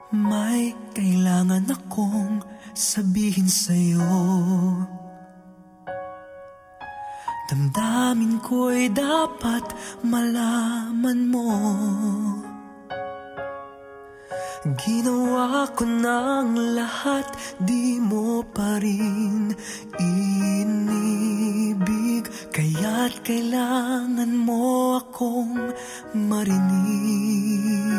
May kailangan akong sabihin sa'yo. Damdamin ko'y dapat malaman mo. Ginawa ko ng lahat, di mo pa rin inibig. Kaya't kailangan mo akong marinig.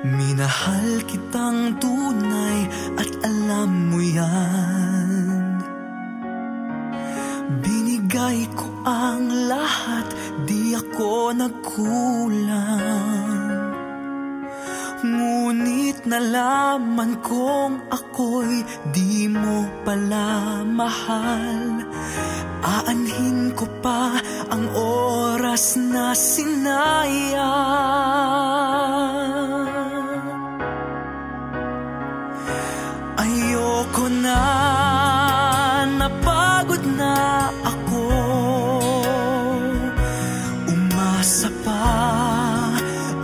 Minahal kitang tunay at alam mo yan. Binigay ko ang lahat, di ako nagkulang. Ngunit nalaman kong ako'y di mo pala mahal. Aanhin ko pa ang oras na sinayang. Ayoko na, napagod na ako. Umasa pa,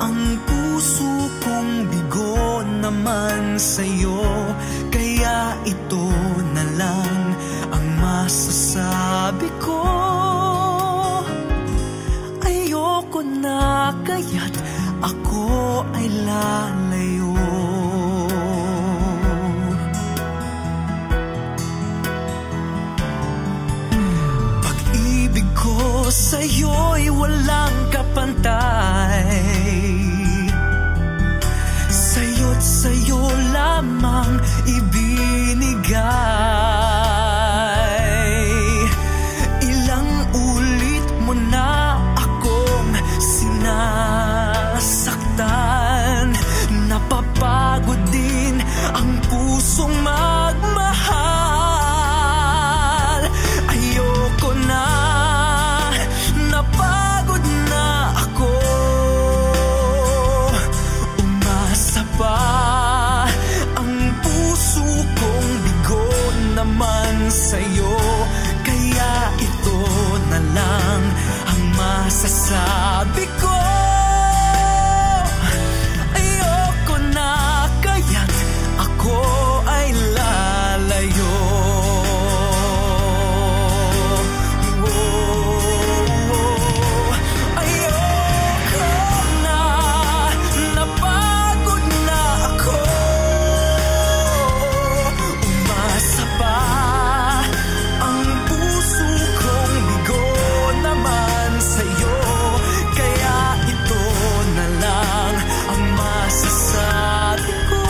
ang puso kong bigo naman sa'yo. Kaya ito na lang ang masasabi ko. Ayoko na, kaya't ako ay lalayo. Pag-ibig ko sa'yo'y walang kapantay. Sa'yo't sa'yo lamang ibinigay. Ilang ulit mo na akong sinasaktan. Napapagod din ang pusong magmahal. Ayoko na, napagod na ako. Umasa pa, ang puso kong bigo naman sa'yo. Kaya ito na lang ang masasabi ko. Ayoko na, kaya't ako ay lalayo. Ayoko na, napagod na ako. Umasa pa, ang puso kong bigo naman sa'yo. Kaya ito na lang ang masasabi ko.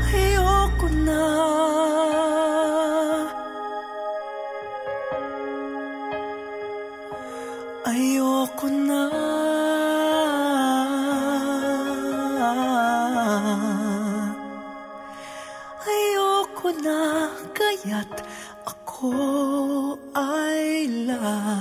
Ayoko na. Ayoko na. Ayoko na, kaya't ako ay lalayo.